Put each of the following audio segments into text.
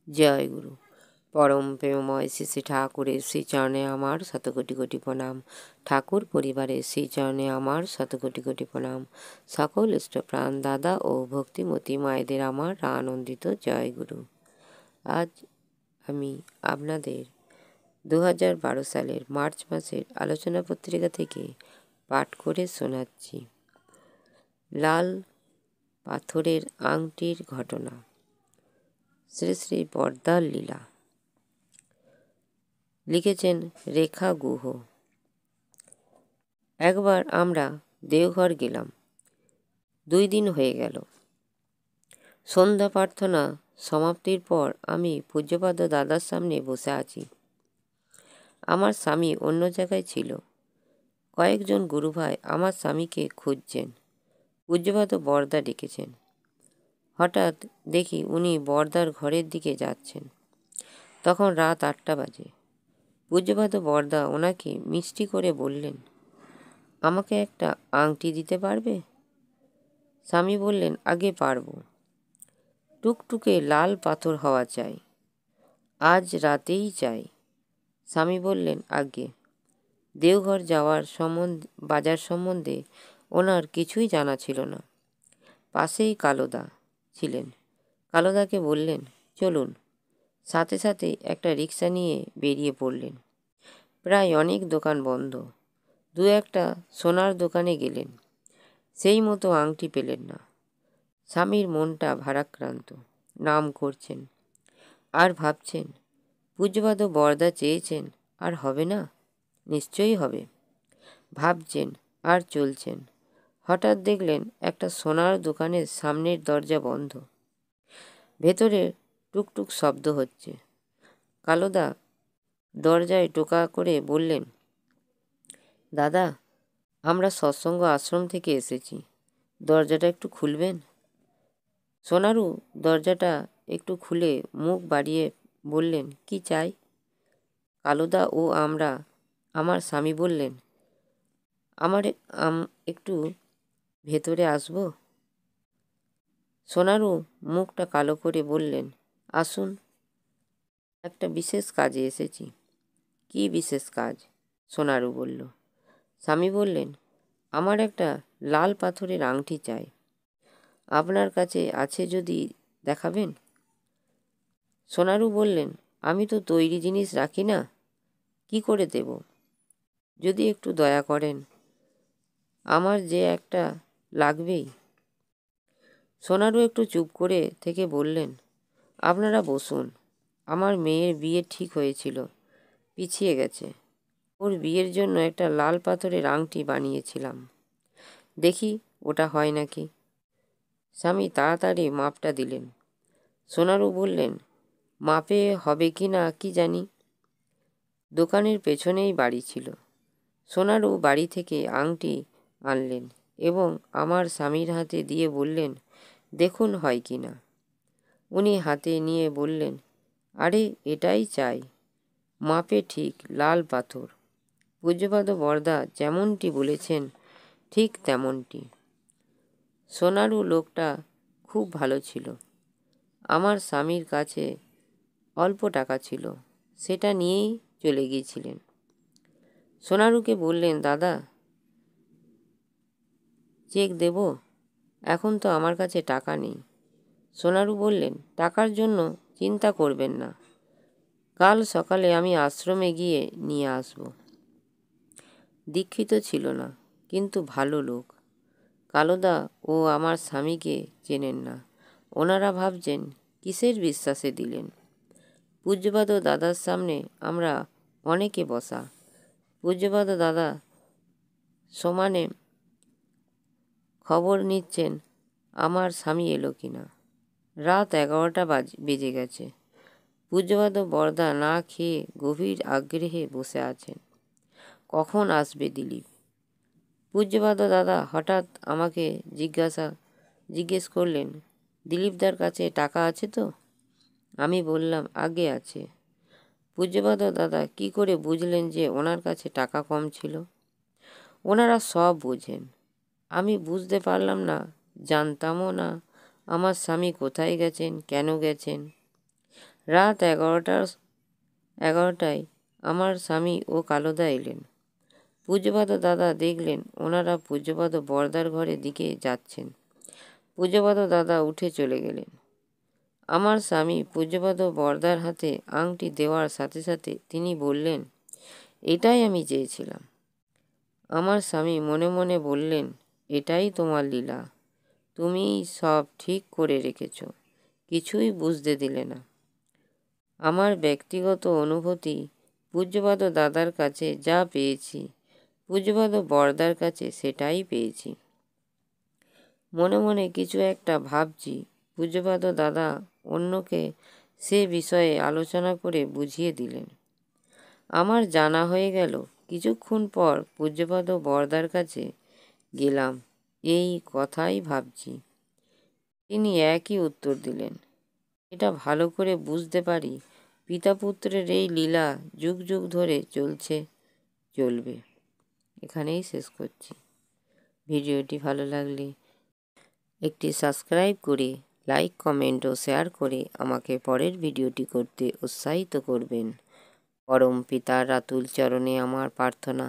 জয় গুরু। পরম প্রেমময় শ্রী শ্রী ঠাকুরের শ্রীচরণে আমার শত কোটি কোটি প্রণাম। ঠাকুর পরিবারের শ্রীচরণে আমার শত কোটি কোটি প্রণাম। সকল ইষ্টপ্রাণ দাদা ও ভক্তিমতী মায়েদের আমার আনন্দিত জয় গুরু। আজ আমি আপনাদের 2012 সালের মার্চ মাসের আলোচনা পত্রিকা থেকে পাঠ করে শোনাচ্ছি। লাল পাথরের আংটির ঘটনা। শ্রী শ্রী বরদার লীলা। লিখেছেন রেখা গুহ। একবার আমরা দেওঘর গেলাম। 2 দিন হয়ে গেল। সন্ধ্যা প্রার্থনা সমাপ্তির পর আমি পূজ্যপাদ দাদার সামনে বসে আছি। আমার স্বামী অন্য জায়গায় ছিল। কয়েকজন গুরুভাই আমার স্বামীকে খুঁজছেন। পূজ্যপাদ বরদা ডেকেছেন। হঠাৎ দেখি উনি বরদার ঘরের দিকে যাচ্ছেন। তখন রাত 8টা বাজে। পূজ্যপাদ বরদা ওনাকে মিষ্টি করে বললেন, আমাকে একটা আংটি দিতে পারবে? স্বামী বললেন, আগে পারবো। টুকটুকে লাল পাথর হওয়া চাই, আজ রাতেই চাই। স্বামী বললেন, আগে। দেওঘর যাওয়ার বাজার সম্বন্ধে ওনার কিছুই জানা ছিল না। পাশেই কালোদা ছিলেন। কালোদাকে বললেন, চলুন। সাথে সাথে একটা রিক্সা নিয়ে বেরিয়ে পড়লেন। প্রায় অনেক দোকান বন্ধ। 2-একটা সোনার দোকানে গেলেন। সেই মতো আংটি পেলেন না। স্বামীর মনটা ভারাক্রান্ত। নাম করছেন আর ভাবছেন, পূজ্যপাদ বরদা চেয়েছেন, আর হবে না? নিশ্চয়ই হবে। ভাবছেন আর চলছেন। হঠাৎ দেখলেন একটা সোনার দোকানের সামনের দরজা বন্ধ। ভেতরে টুকটুক শব্দ হচ্ছে। কালোদা দরজায় টোকা করে বললেন, দাদা, আমরা সৎসঙ্গ আশ্রম থেকে এসেছি। দরজাটা একটু খুলবেন? সোনারু দরজাটা একটু খুলে মুখ বাড়িয়ে বললেন, কি চাই? কালোদা ও আমার স্বামী বললেন, আমার একটু ভেতরে আসবো? সোনারু মুখটা কালো করে বললেন, আসুন, একটা বিশেষ কাজে এসেছি। কি বিশেষ কাজ? সোনারু বলল। স্বামী বললেন, আমার একটা লাল পাথরের আংটি চাই। আপনার কাছে আছে যদি দেখাবেন? সোনারু বললেন, আমি তো তৈরি জিনিস রাখি না, কি করে দেব? যদি একটু দয়া করেন, আমার যে একটা লাগবেই। সোনারু একটু চুপ করে থেকে বললেন, আপনারা বসুন। আমার মেয়ের বিয়ে ঠিক হয়েছিল, পিছিয়ে গেছে। ওর বিয়ের জন্য একটা লাল পাথরের আংটি বানিয়েছিলাম। দেখি ওটা হয় নাকি। স্বামী তাড়াতাড়ি মাপটা দিলেন। সোনারু বললেন, মাপে হবে কি না কি জানি। দোকানের পেছনেই বাড়ি ছিল। সোনারু বাড়ি থেকে আংটি আনলেন এবং আমার স্বামীর হাতে দিয়ে বললেন, দেখুন হয় কি না। উনি হাতে নিয়ে বললেন, আরে এটাই চাই, মাপে ঠিক লাল পাথর। পূজ্যপাদ বরদা যেমনটি বলেছেন ঠিক তেমনটি। সোনারু লোকটা খুব ভালো ছিল। আমার স্বামীর কাছে অল্প টাকা ছিল, সেটা নিয়েই চলে গিয়েছিলেন। সোনারুকে বললেন, দাদা, চেক দেব? এখন তো আমার কাছে টাকা নেই। সোনারু বললেন, টাকার জন্য চিন্তা করবেন না, কাল সকালে আমি আশ্রমে গিয়ে নিয়ে আসব। দীক্ষিত ছিল না, কিন্তু ভালো লোক। কালোদা ও আমার স্বামীকে চেনেন না। ওনারা ভাবছেন, কিসের বিশ্বাসে দিলেন। পূজ্যপাদ দাদার সামনে আমরা অনেকে বসা। পূজ্যপাদ দাদা সমানে খবর নিচ্ছেন আমার স্বামী এলো কিনা। রাত 11টা বেজে গেছে। পূজ্যপাদ বরদা না খেয়ে গভীর আগ্রহে বসে আছেন। কখন আসবে দিলীপ? পূজ্যপাদ দাদা হঠাৎ আমাকে জিজ্ঞেস করলেন, দিলীপদার কাছে টাকা আছে তো? আমি বললাম, আগে আছে। পূজ্যপাদ দাদা কি করে বুঝলেন যে ওনার কাছে টাকা কম ছিল? ওনারা সব বোঝেন। আমি বুঝতে পারলাম না, জানতামও না আমার স্বামী কোথায় গেছেন, কেন গেছেন। রাত 11টায় আমার স্বামী ও কালুদা এলেন। পূজ্যপাদ দাদা দেখলেন ওনারা পূজ্যপাদ বরদার ঘরের দিকে যাচ্ছেন। পূজ্যপাদ দাদা উঠে চলে গেলেন। আমার স্বামী পূজ্যপাদ বরদার হাতে আংটি দেওয়ার সাথে সাথে তিনি বললেন, এটাই আমি চেয়েছিলাম। আমার স্বামী মনে মনে বললেন, এটাই তোমার লীলা, তুমি সব ঠিক করে রেখেছ, কিছুই বুঝতে দিলে না। আমার ব্যক্তিগত অনুভূতি, পূজ্যপাদ দাদার কাছে যা পেয়েছি পূজ্যপাদ বরদার কাছে সেটাই পেয়েছি। মনে মনে কিছু একটা ভাবছি। পূজ্যপাদ দাদা অন্যকে সে বিষয়ে আলোচনা করে বুঝিয়ে দিলেন। আমার জানা হয়ে গেল। কিছুক্ষণ পর পূজ্যপাদ বরদার কাছে গেলাম, এই কথাই ভাবছি। তিনি একই উত্তর দিলেন। এটা ভালো করে বুঝতে পারি, পিতা পুত্রের এই লীলা যুগ যুগ ধরে চলবে। এখানেই শেষ করছি। ভিডিওটি ভালো লাগলে একটি সাবস্ক্রাইব করে লাইক, কমেন্ট ও শেয়ার করে আমাকে পরের ভিডিওটি করতে উৎসাহিত করবেন। পরম পিতার আতুল চরণে আমার প্রার্থনা,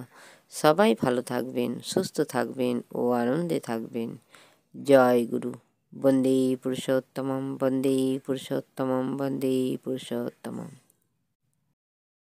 সবাই ভালো থাকবেন, সুস্থ থাকবেন ও আনন্দে থাকবেন। জয় গুরু। বন্দে পুরুষোত্তমম, বন্দে পুরুষোত্তমম, বন্দে পুরুষোত্তমম।